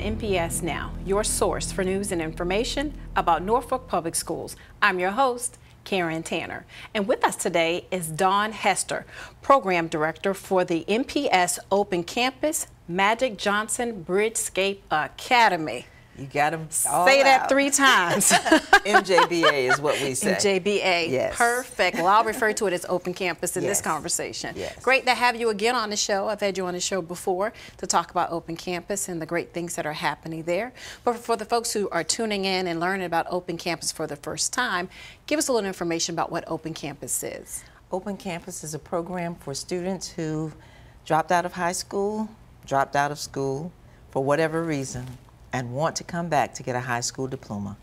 NPS Now, your source for news and information about Norfolk Public Schools. I'm your host, Karen Tanner. And with us today is Daun Hester, Program Director for the NPS Open Campus Magic Johnson Bridgescape Academy. You got them Say that 3 times. MJBA is what we say. MJBA. Yes. Perfect. Well, I'll refer to it as Open Campus in Yes. this conversation. Yes. Great to have you again on the show. I've had you on the show before to talk about Open Campus and the great things that are happening there. But for the folks who are tuning in and learning about Open Campus for the first time, give us a little information about what Open Campus is. Open Campus is a program for students who dropped out of high school, dropped out of school for whatever reason, and want to come back to get a high school diploma.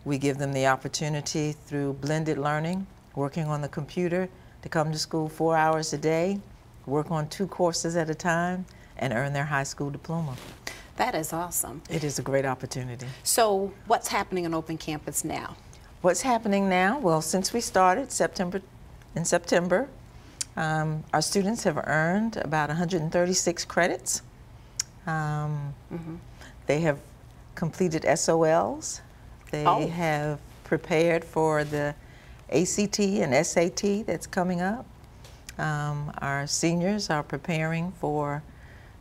We give them the opportunity through blended learning, working on the computer, to come to school 4 hours a day, work on 2 courses at a time, and earn their high school diploma. That is awesome. It is a great opportunity. So what's happening on Open Campus now? What's happening now? Well, since we started in September, our students have earned about 136 credits. They have completed SOLs. They have prepared for the ACT and SAT that's coming up. Our seniors are preparing for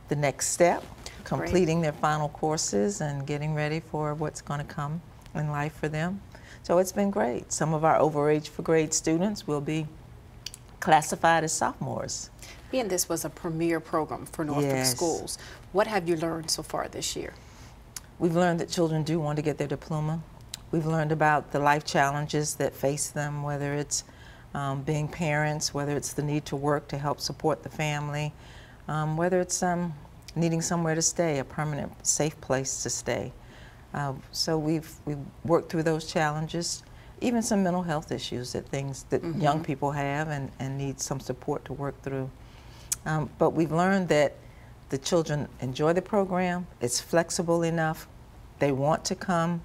the next step, completing their final courses and getting ready for what's going to come in life for them. So it's been great. Some of our over age for grade students will be classified as sophomores. Being this was a premier program for Norfolk schools, what have you learned so far this year? We've learned that children do want to get their diploma. We've learned about the life challenges that face them, whether it's being parents, whether it's the need to work to help support the family, whether it's needing somewhere to stay, a permanent, safe place to stay. So we've worked through those challenges, even some mental health issues that young people have and need some support to work through. But we've learned that the children enjoy the program, it's flexible enough, they want to come,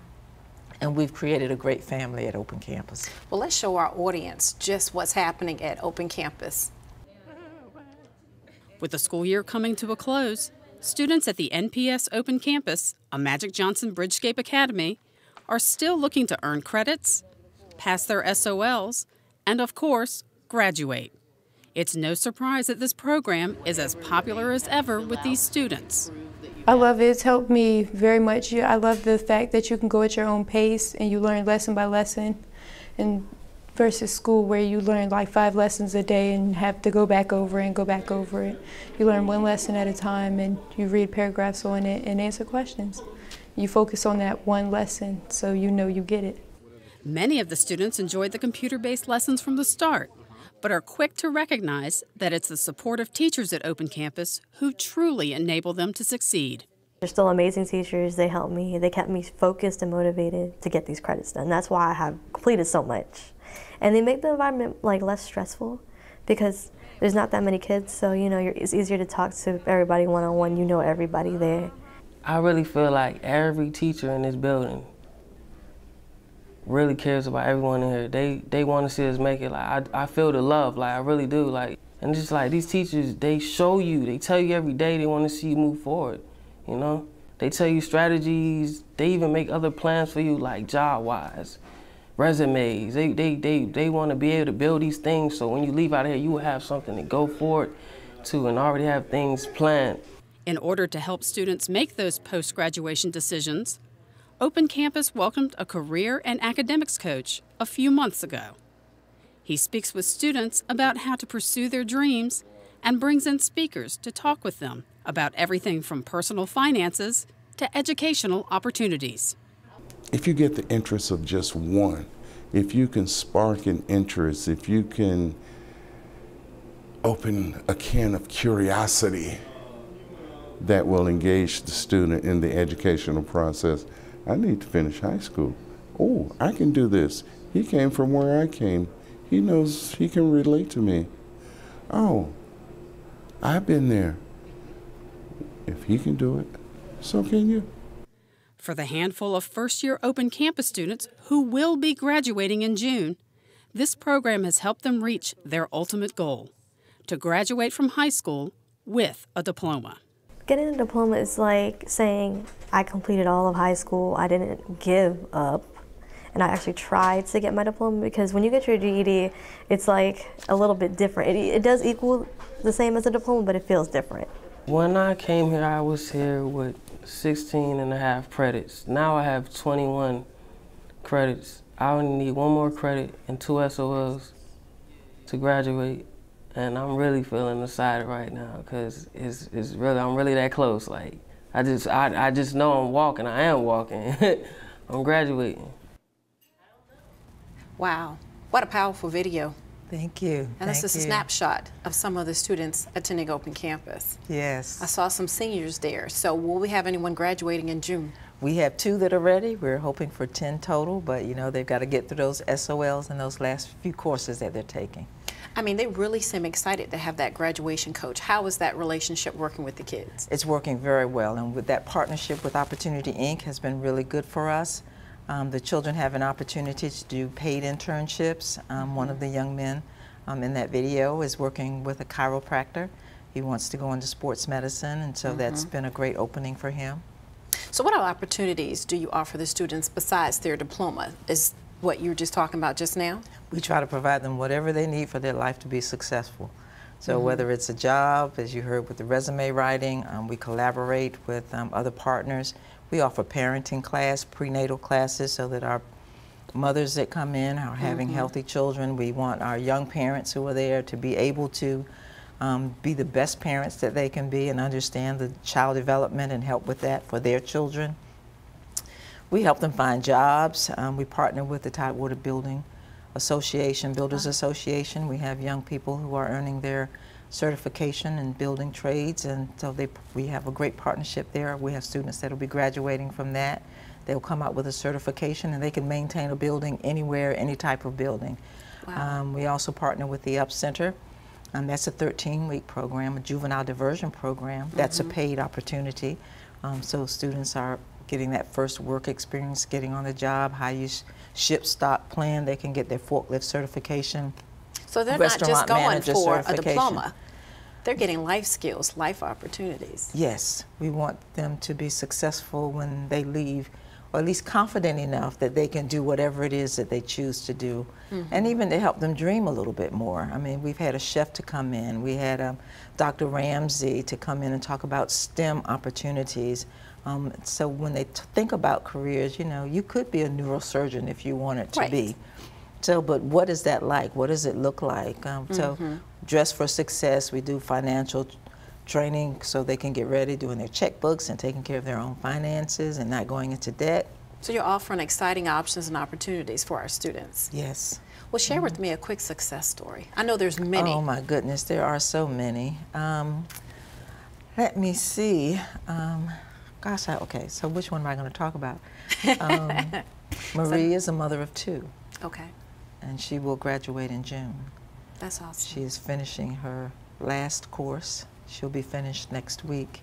and we've created a great family at Open Campus. Well, let's show our audience just what's happening at Open Campus. With the school year coming to a close, students at the NPS Open Campus, a Magic Johnson Bridgescape Academy, are still looking to earn credits, pass their SOLs, and of course, graduate. It's no surprise that this program is as popular as ever with these students. I love it. It's helped me very much. I love the fact that you can go at your own pace and you learn lesson by lesson, and versus school where you learn like 5 lessons a day and have to go back over and go back over it. You learn 1 lesson at a time and you read paragraphs on it and answer questions. You focus on that 1 lesson so you know you get it. Many of the students enjoyed the computer-based lessons from the start, but are quick to recognize that it's the supportive teachers at Open Campus who truly enable them to succeed. They're still amazing teachers. They helped me. They kept me focused and motivated to get these credits done. That's why I have completed so much. And they make the environment less stressful because there's not that many kids, so it's easier to talk to everybody one-on-one. You know everybody there. I really feel like every teacher in this building really cares about everyone in here. They want to see us make it. I feel the love, I really do. And just these teachers, they show you, they tell you every day they want to see you move forward. They tell you strategies. They even make other plans for you, job-wise, resumes. They want to be able to build these things so when you leave out of here, you will have something to go forward to and already have things planned. In order to help students make those post-graduation decisions, Open Campus welcomed a career and academics coach a few months ago. He speaks with students about how to pursue their dreams and brings in speakers to talk with them about everything from personal finances to educational opportunities. If you get the interest of just one, if you can spark an interest, if you can open a can of curiosity that will engage the student in the educational process. I need to finish high school. Oh, I can do this. He came from where I came. He knows, he can relate to me. Oh, I've been there. If he can do it, so can you. For the handful of first-year Open Campus students who will be graduating in June, this program has helped them reach their ultimate goal, to graduate from high school with a diploma. Getting a diploma is like saying I completed all of high school, I didn't give up, and I actually tried to get my diploma, because when you get your GED, it's like a little bit different. It does equal the same as a diploma, but it feels different. When I came here, I was here with 16.5 credits. Now I have 21 credits. I only need 1 more credit and 2 SOLs to graduate, and I'm really feeling excited right now because I'm really that close. Like I just know I'm walking. I am walking. I'm graduating. Wow, what a powerful video. Thank you. And this is a snapshot of some of the students attending Open Campus. Yes. I saw some seniors there. So will we have anyone graduating in June? We have 2 that are ready. We're hoping for 10 total, but you know, they've got to get through those SOLs and those last few courses that they're taking. I mean, they really seem excited to have that graduation coach. How is that relationship working with the kids? It's working very well, and with that partnership with Opportunity Inc. has been really good for us. The children have an opportunity to do paid internships. One of the young men in that video is working with a chiropractor. He wants to go into sports medicine, and so that's been a great opening for him. So what opportunities do you offer the students besides their diploma? Is what you were just talking about just now? We try to provide them whatever they need for their life to be successful. So whether it's a job, as you heard with the resume writing, we collaborate with other partners. We offer parenting class, prenatal classes, so that our mothers that come in are having healthy children. We want our young parents who are there to be able to be the best parents that they can be and understand the child development and help with that for their children. We help them find jobs. We partner with the Tidewater Builders Association. We have young people who are earning their certification in building trades, and so we have a great partnership there. We have students that will be graduating from that. They'll come out with a certification, and they can maintain a building anywhere, any type of building. Wow. We also partner with the Up Center. That's a 13-week program, a juvenile diversion program. That's a paid opportunity. So students are getting that first work experience, getting on the job, how you ship stock plan. They can get their forklift certification. So they're not just going for a diploma. They're getting life skills, life opportunities. Yes, we want them to be successful when they leave, or at least confident enough that they can do whatever it is that they choose to do. And even to help them dream a little bit more. I mean, we've had a chef to come in. We had Dr. Ramsey to come in and talk about STEM opportunities. So when they think about careers, you know, you could be a neurosurgeon if you wanted to be. So, but what is that like? What does it look like? So, Dress for Success, we do financial training so they can get ready, doing their checkbooks and taking care of their own finances and not going into debt. So you're offering exciting options and opportunities for our students. Yes. Well, share with me a quick success story. I know there's many. Oh my goodness, there are so many. Let me see. Gosh, okay, so which one am I going to talk about? Marie is a mother of 2. Okay. And she will graduate in June. That's awesome. She is finishing her last course. She'll be finished next week.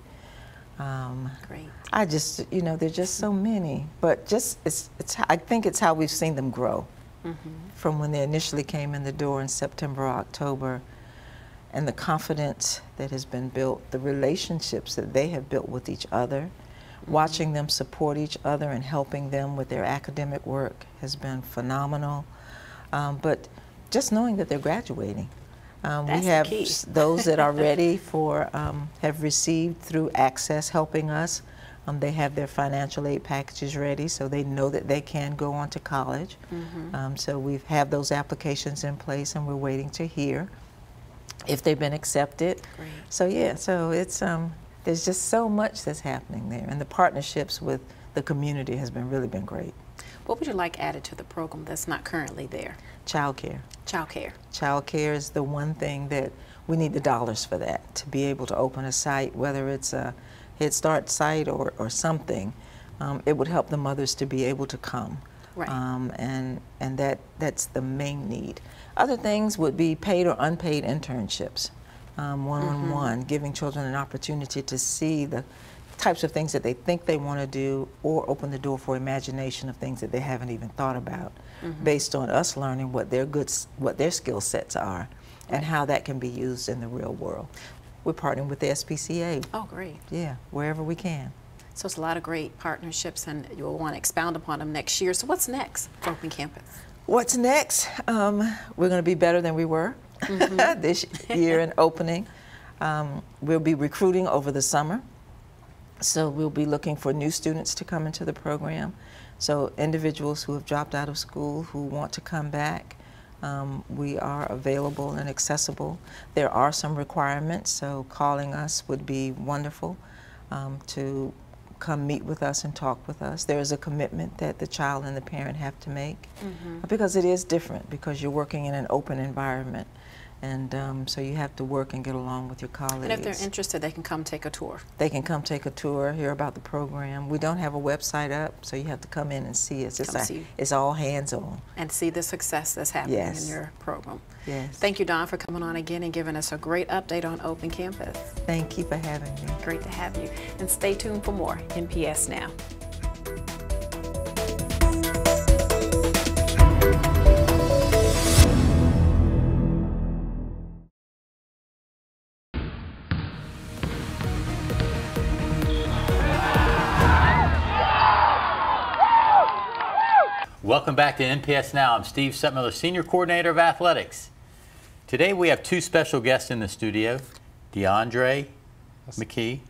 Great. I just, you know, there's just so many, but just, I think it's how we've seen them grow. From when they initially came in the door in September or October, and the confidence that has been built, the relationships that they have built with each other, watching them support each other and helping them with their academic work has been phenomenal. But just knowing that they're graduating. We have those that are ready for, have received through Access helping us. They have their financial aid packages ready, so they know that they can go on to college. So we have those applications in place, and we're waiting to hear if they've been accepted. Great. So yeah, so it's there's just so much that's happening there, and the partnerships with the community has really been great. What would you like added to the program that's not currently there? Childcare. Childcare. Childcare is the one thing that we need the dollars for that, to be able to open a site, whether it's a Head Start site or something. It would help the mothers to be able to come. Right. And that's the main need. Other things would be paid or unpaid internships, one-on-one, giving children an opportunity to see the types of things that they think they want to do, or open the door for imagination of things that they haven't even thought about, based on us learning what their skill sets are and how that can be used in the real world. we're partnering with the SPCA. Oh, great. Yeah, wherever we can. So it's a lot of great partnerships, and you'll want to expound upon them next year. So what's next for Open Campus? What's next? We're going to be better than we were this year in opening. We'll be recruiting over the summer. So we'll be looking for new students to come into the program. So individuals who have dropped out of school who want to come back, we are available and accessible. There are some requirements, so calling us would be wonderful to come meet with us and talk with us. There is a commitment that the child and the parent have to make because it is different, because you're working in an open environment. And so you have to work and get along with your colleagues. And if they're interested, they can come take a tour. They can come take a tour, hear about the program. We don't have a website up, so you have to come in and see us. It's all hands-on. And see the success that's happening in your program. Yes. Thank you, Daun, for coming on again and giving us a great update on Open Campus. Thank you for having me. Great to have you. And stay tuned for more NPS Now. Welcome back to NPS Now. I'm Steve Sutmiller, Senior Coordinator of Athletics. Today we have two special guests in the studio, DeAndre McKee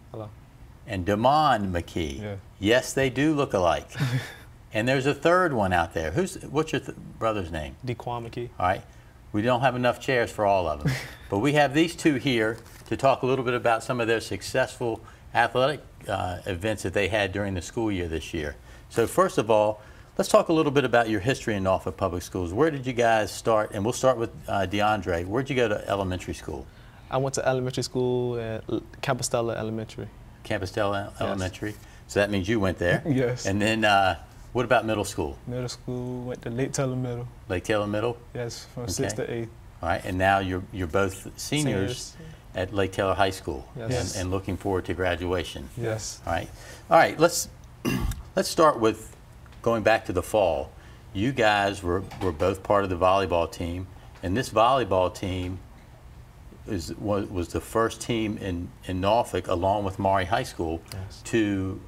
and Daun McKee. Yeah. Yes, they do look alike. And there's a third one out there. What's your brother's name? Daun McKee. All right. We don't have enough chairs for all of them. But we have these two here to talk a little bit about some of their successful athletic events that they had during the school year this year. So first of all, let's talk a little bit about your history in Norfolk Public Schools. Where did you guys start? And we'll start with DeAndre. Where did you go to elementary school? I went to elementary school at Campostella Elementary. Campostella Elementary. So that means you went there. Yes. And then what about middle school? Middle school, went to Lake Taylor Middle. Lake Taylor Middle? Yes, from 6th to 8th. All right, and now you're both seniors at Lake Taylor High School. Yes. And looking forward to graduation. Yes. All right, let's start with going back to the fall. You guys were both part of the volleyball team, and this volleyball team was the first team in Norfolk, along with Maury High School, to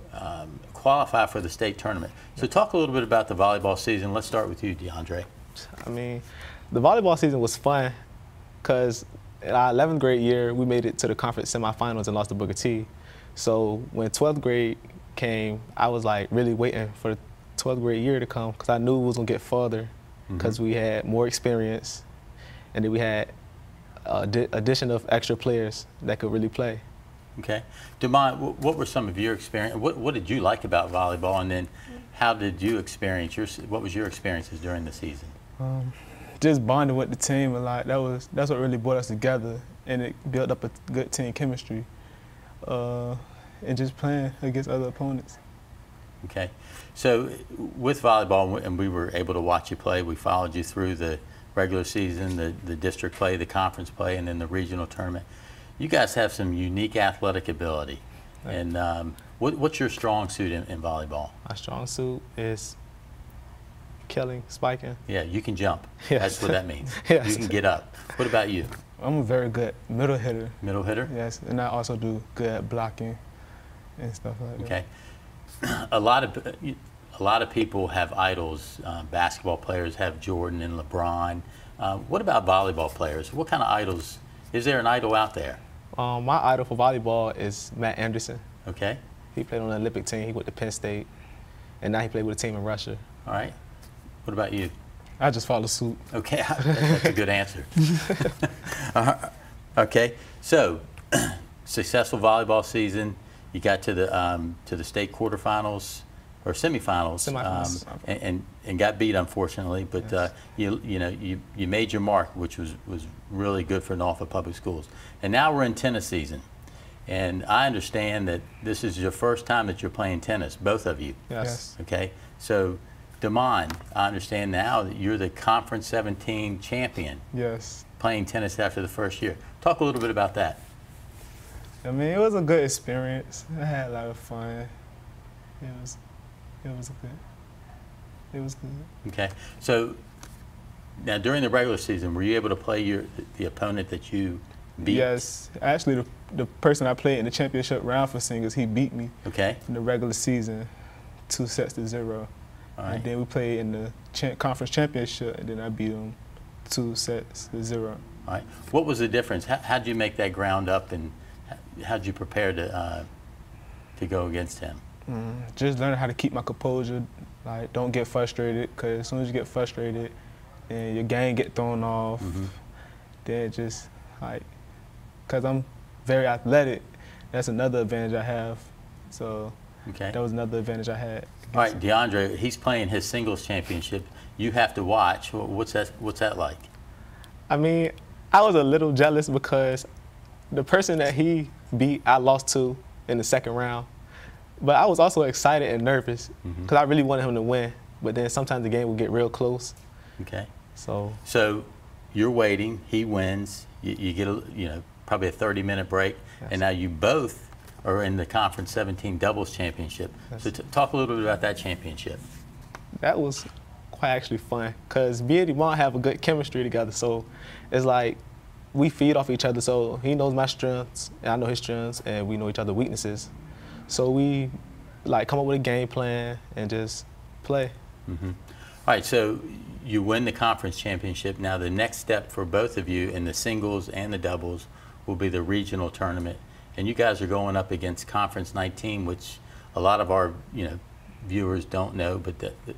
qualify for the state tournament. So talk a little bit about the volleyball season. Let's start with you, DeAndre. I mean, the volleyball season was fun because in our 11th grade year, we made it to the conference semifinals and lost to Booker T. So when 12th grade came, I was like really waiting for the 12th grade year to come because I knew we was gonna get further because we had more experience, and then we had addition of extra players that could really play. Okay, Daun, what were some of your experience? What did you like about volleyball, and then how did you experience what was your experiences during the season? Just bonding with the team a lot. That's what really brought us together, and it built up a good team chemistry, and just playing against other opponents. Okay, so with volleyball, and we were able to watch you play, we followed you through the regular season, the district play, the conference play, and then the regional tournament. You guys have some unique athletic ability. And what's your strong suit in volleyball? My strong suit is killing, spiking. Yeah, you can jump. Yes. That's what that means. Yes. You can get up. What about you? I'm a very good middle hitter. Middle hitter? Yes, and I also do good at blocking and stuff like that. Okay. A lot of people have idols. Basketball players have Jordan and LeBron. What about volleyball players? What kind of idols? Is there an idol out there? My idol for volleyball is Matt Anderson. Okay. He played on the Olympic team. He went to Penn State, and now he played with a team in Russia. All right. What about you? I just follow suit. Okay, that's a good answer. Okay, so successful volleyball season. You got to the state quarterfinals or semifinals, and got beat, unfortunately. But yes. you made your mark, which was really good for Norfolk Public Schools. And now we're in tennis season, and I understand that this is your first time that you're playing tennis, both of you. Yes. Okay, so Daun, I understand now that you're the Conference 17 champion. Yes. Playing tennis after the first year. Talk a little bit about that. I mean, it was a good experience. I had a lot of fun. It was good. Okay, so now during the regular season, were you able to play the opponent that you beat? Yes. Actually, the person I played in the championship round for singles, he beat me. Okay. In the regular season, 2-0. All right. And then we played in the conference championship, and then I beat him 2-0. All right. What was the difference? How'd you make that ground up, and how'd you prepare to go against him? Just learning how to keep my composure. Like, don't get frustrated, because as soon as you get frustrated, then your game get thrown off. Then just like, because I'm very athletic, that's another advantage I have. So that was another advantage I had. All right, DeAndre, he's playing his singles championship. You have to watch. What's that like? I mean, I was a little jealous because the person that he beat, I lost to in the second round. But I was also excited and nervous because I really wanted him to win. But then sometimes the game would get real close. Okay. So you're waiting. He wins. You get probably a 30-minute break, and now you both are in the Conference 17 doubles championship. So talk a little bit about that championship. That was quite actually fun because me and Daun have a good chemistry together. So it's like we feed off each other. So he knows my strengths, and I know his strengths, and we know each other's weaknesses. So we like come up with a game plan and just play. All right, so you win the conference championship. Now the next step for both of you in the singles and the doubles will be the regional tournament. And you guys are going up against Conference 19, which a lot of our viewers don't know, but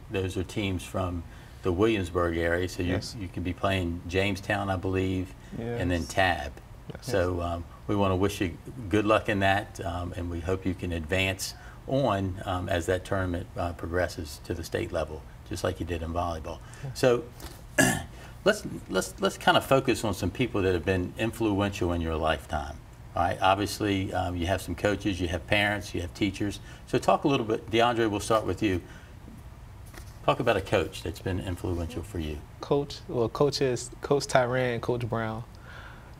those are teams from the Williamsburg area. So you can be playing Jamestown, I believe, and then Tab. So we want to wish you good luck in that, and we hope you can advance on as that tournament progresses to the state level, just like you did in volleyball. So let's kind of focus on some people that have been influential in your lifetime. All right, obviously you have some coaches, you have parents, you have teachers. So talk a little bit, DeAndre, we'll start with you. Talk about a coach that's been influential for you. Coach is Coach Tyran, Coach Brown.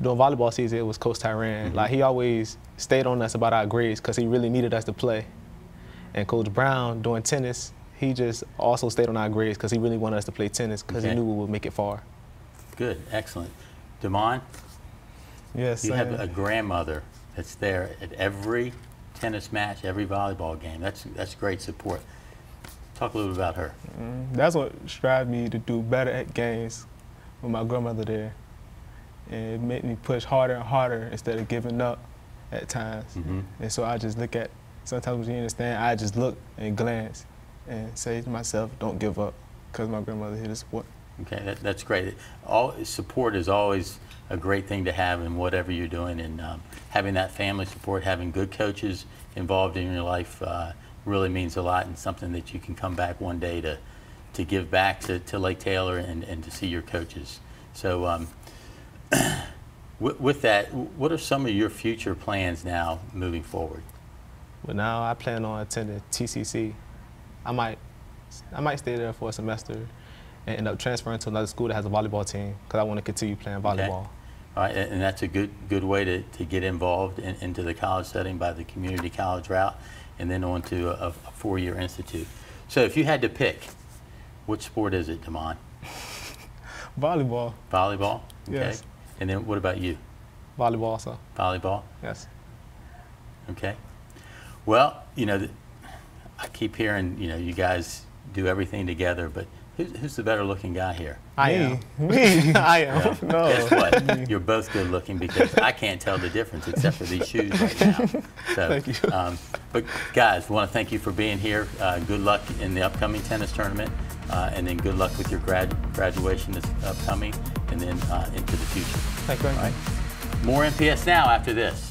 During volleyball season, it was Coach Tyran. Like, he always stayed on us about our grades because he really needed us to play. And Coach Brown, during tennis, he just also stayed on our grades because he really wanted us to play tennis because he knew we would make it far. Good, excellent. Daun? Yes. You have a grandmother that's there at every tennis match, every volleyball game. That's great support. Talk a little about her. That's what strived me to do better at games with my grandmother there. And it made me push harder and harder instead of giving up at times. And so I just look at, sometimes when you understand, I just look and glance and say to myself, don't give up, because my grandmother here to support. Okay, that's great. Support is always a great thing to have in whatever you're doing, and having that family support, having good coaches involved in your life really means a lot, and something that you can come back one day to give back to Lake Taylor and to see your coaches. So with that, what are some of your future plans now moving forward? Well, now I plan on attending TCC. I might stay there for a semester and end up transferring to another school that has a volleyball team because I want to continue playing volleyball. Okay. All right, and that's a good way to get involved into the college setting by the community college route, and then on to a four-year institute. So if you had to pick, which sport is it, Daun? Volleyball. Volleyball? Okay. Yes. And then what about you? Volleyball also. Volleyball? Yes. Okay. Well, I keep hearing, you guys do everything together, but who's the better looking guy here? I am. Me? I am. No. Guess what? You're both good looking because I can't tell the difference except for these shoes right now. So, thank you. But guys, I want to thank you for being here. Good luck in the upcoming tennis tournament, and then good luck with your graduation that's upcoming, and then into the future. Thank you. All right. More NPS Now after this.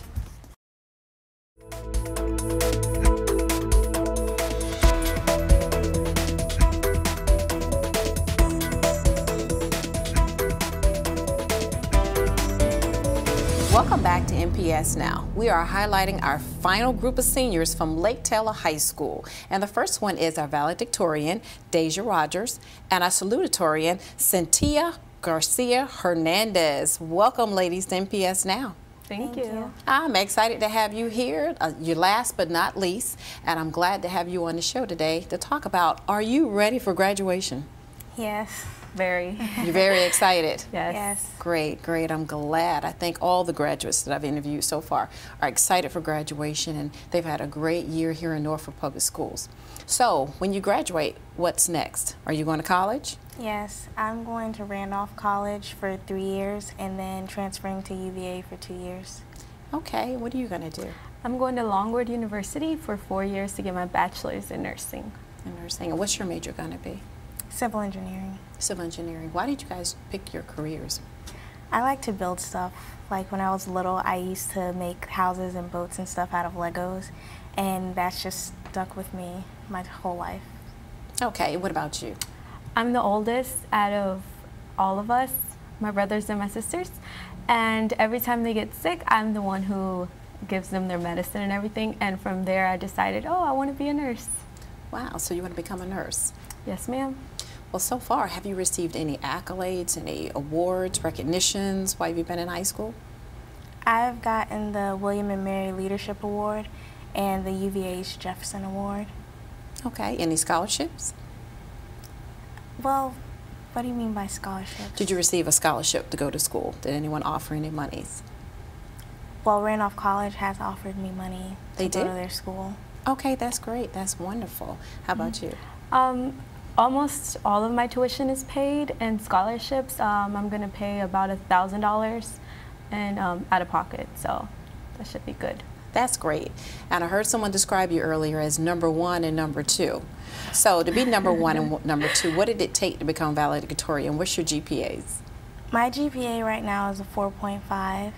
Welcome back to NPS Now. We are highlighting our final group of seniors from Lake Taylor High School. And the first one is our valedictorian, Deja Rogers, and our salutatorian, Cynthia Garcia Hernandez. Welcome, ladies, to NPS Now. Thank you. I'm excited to have you here, you're last but not least, and I'm glad to have you on the show today to talk about, are you ready for graduation? Yes. Very. You're very excited? Yes. Yes. Great, great. I'm glad. I think all the graduates that I've interviewed so far are excited for graduation, and they've had a great year here in Norfolk Public Schools. So, when you graduate, what's next? Are you going to college? Yes, I'm going to Randolph College for 3 years and then transferring to UVA for 2 years. Okay, what are you going to do? I'm going to Longwood University for 4 years to get my bachelor's in nursing. In nursing. And what's your major going to be? Civil engineering. Civil engineering. Why did you guys pick your careers? I like to build stuff. Like when I was little, I used to make houses and boats and stuff out of Legos, and that's just stuck with me my whole life. Okay, what about you? I'm the oldest out of all of us, my brothers and my sisters, and every time they get sick, I'm the one who gives them their medicine and everything, and from there I decided, oh, I want to be a nurse. Wow, so you want to become a nurse? Yes, ma'am. Well, so far, have you received any accolades, any awards, recognitions while you've been in high school? I've gotten the William and Mary Leadership Award and the UVA's Jefferson Award. Okay, any scholarships? Well, what do you mean by scholarships? Did you receive a scholarship to go to school? Did anyone offer any monies? Well, Randolph College has offered me money to go to their school. Okay, that's great. That's wonderful. How about you? Almost all of my tuition is paid, and scholarships, I'm going to pay about $1,000 and out of pocket, so that should be good. That's great. And I heard someone describe you earlier as #1 and #2. So to be #1 and #2, what did it take to become valedictorian? What's your GPAs? My GPA right now is a 4.5,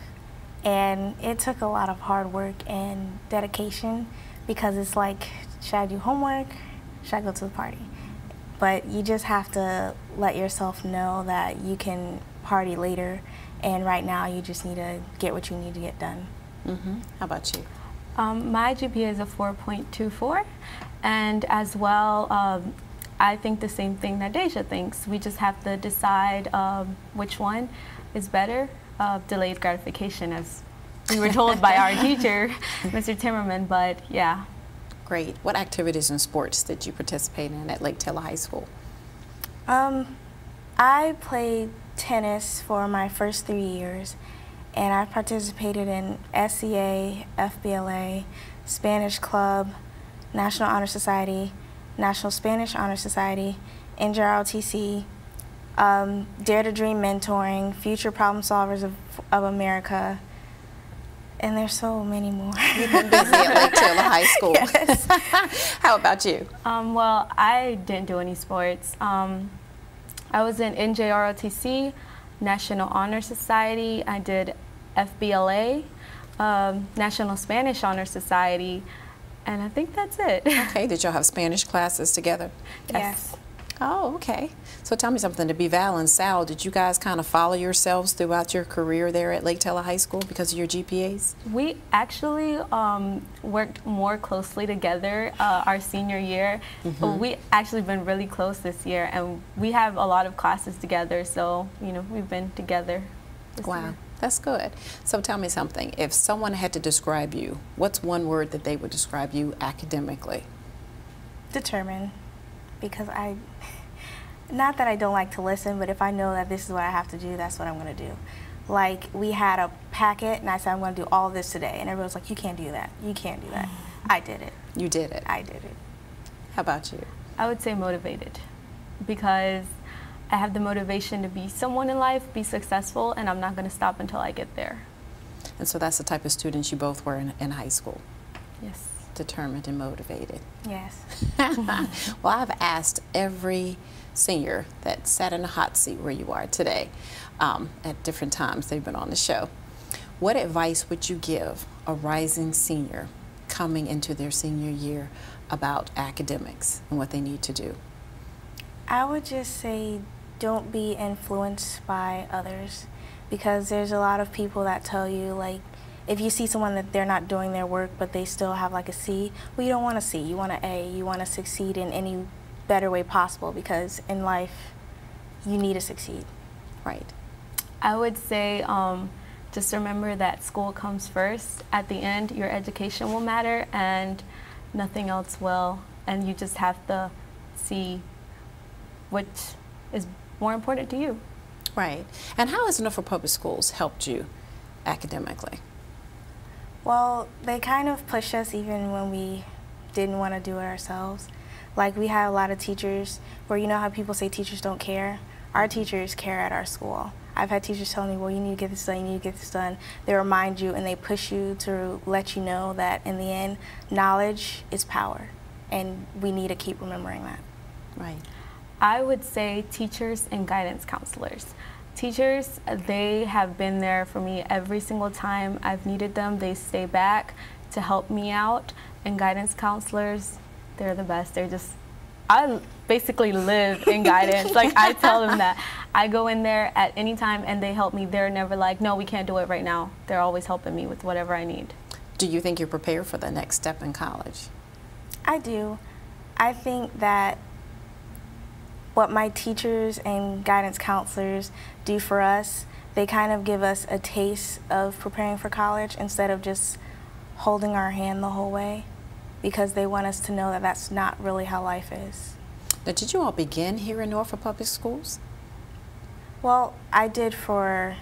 and it took a lot of hard work and dedication because it's like, should I do homework? Should I go to the party? But you just have to let yourself know that you can party later, and right now you just need to get what you need to get done. Mm-hmm. How about you? My GPA is a 4.24, and as well, I think the same thing that Deja thinks. We just have to decide which one is better. Delayed gratification, as we were told by our teacher, Mr. Timmerman, but yeah. Great. What activities and sports did you participate in at Lake Taylor High School? I played tennis for my first 3 years, and I participated in SCA, FBLA, Spanish Club, National Honor Society, National Spanish Honor Society, NJROTC, Dare to Dream Mentoring, Future Problem Solvers of America, and there's so many more. You've been busy at Lake Taylor High School. Yes. How about you? Well, I didn't do any sports. I was in NJROTC, National Honor Society. I did FBLA, National Spanish Honor Society, and I think that's it. Okay, did y'all have Spanish classes together? Yes. Oh, okay. So tell me something, to be Val and Sal, did you guys kind of follow yourselves throughout your career there at Lake Taylor High School because of your GPAs? We actually worked more closely together our senior year. Mm-hmm. We actually been really close this year, and we have a lot of classes together, so you know, we've been together this year. That's good. So tell me something, if someone had to describe you, what's one word that they would describe you academically? Determined, because not that I don't like to listen, but if I know that this is what I have to do, that's what I'm going to do. Like, we had a packet, and I said, I'm going to do all this today, and everyone was like, you can't do that. You can't do that. I did it. You did it. I did it. How about you? I would say motivated, because I have the motivation to be someone in life, be successful, and I'm not going to stop until I get there. And so that's the type of students you both were in high school? Yes. Determined and motivated. Yes. Well, I've asked every senior that sat in the hot seat where you are today at different times they've been on the show. What advice would you give a rising senior coming into their senior year about academics and what they need to do? I would just say don't be influenced by others, because there's a lot of people that tell you, like, if you see someone that they're not doing their work but they still have like a C, well, you don't want a C, you want an A. You want to succeed in any better way possible, because in life you need to succeed. Right. I would say just remember that school comes first. At the end, your education will matter and nothing else will, and you just have to see is more important to you. Right. And how has Norfolk Public Schools helped you academically? Well, they kind of pushed us even when we didn't want to do it ourselves. Like, we had a lot of teachers where, you know how people say teachers don't care? Our teachers care at our school. I've had teachers tell me, well, you need to get this done, you need to get this done. They remind you and they push you to let you know that in the end, knowledge is power, and we need to keep remembering that. Right. I would say teachers and guidance counselors. Teachers, they have been there for me every single time I've needed them. They stay back to help me out. And guidance counselors, they're the best. They're just, I basically live in guidance. Like, I tell them that. I go in there at any time and they help me. They're never like, no, we can't do it right now. They're always helping me with whatever I need. Do you think you're prepared for the next step in college? I do. I think that what my teachers and guidance counselors do for us, they kind of give us a taste of preparing for college instead of just holding our hand the whole way, because they want us to know that that's not really how life is. Now, did you all begin here in Norfolk Public Schools? Well, I did for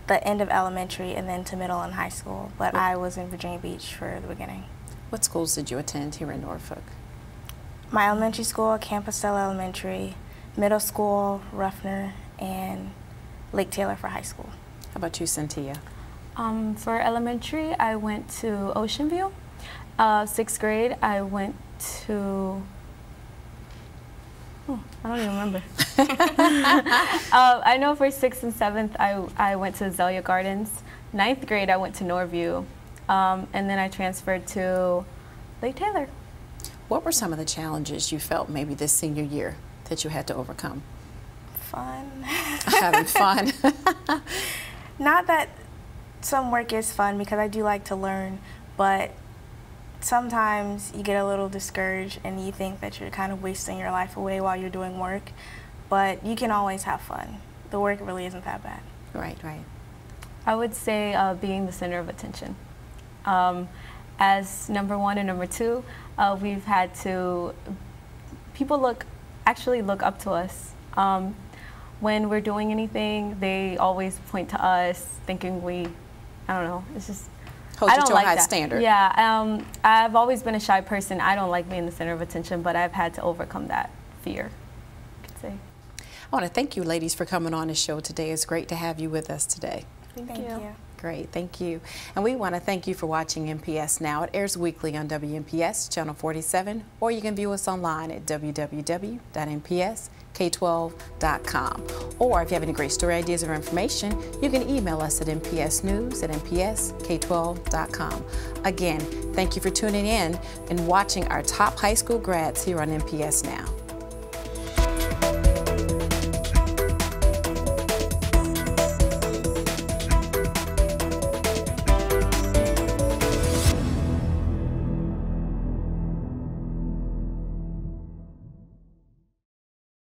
the end of elementary and then to middle and high school, but I was in Virginia Beach for the beginning. What schools did you attend here in Norfolk? My elementary school, Campus Stella Elementary, middle school, Ruffner, and Lake Taylor for high school. How about you, Cynthia? For elementary, I went to Ocean View. 6th grade, I went to, I don't even remember. I know for 6th and 7th, I went to Azalea Gardens. 9th grade, I went to Norview. And then I transferred to Lake Taylor. What were some of the challenges you felt maybe this senior year that you had to overcome? Fun. Having fun. Not that some work is fun, because I do like to learn, but sometimes you get a little discouraged and you think that you're kind of wasting your life away while you're doing work, but you can always have fun. The work really isn't that bad. Right, right. I would say being the center of attention. As number one and number two, we've had to, people actually look up to us. When we're doing anything, they always point to us, thinking I don't know, it's just, Hold you to a high standard. Yeah, I've always been a shy person. I don't like being the center of attention, but I've had to overcome that fear, I could say. I want to thank you ladies for coming on the show today. It's great to have you with us today. Thank you. Great, thank you. And we want to thank you for watching NPS Now. It airs weekly on WNPS Channel 47, or you can view us online at www.npsk12.com. Or if you have any great story ideas or information, you can email us at npsnews@npsk12.com. Again, thank you for tuning in and watching our top high school grads here on NPS Now.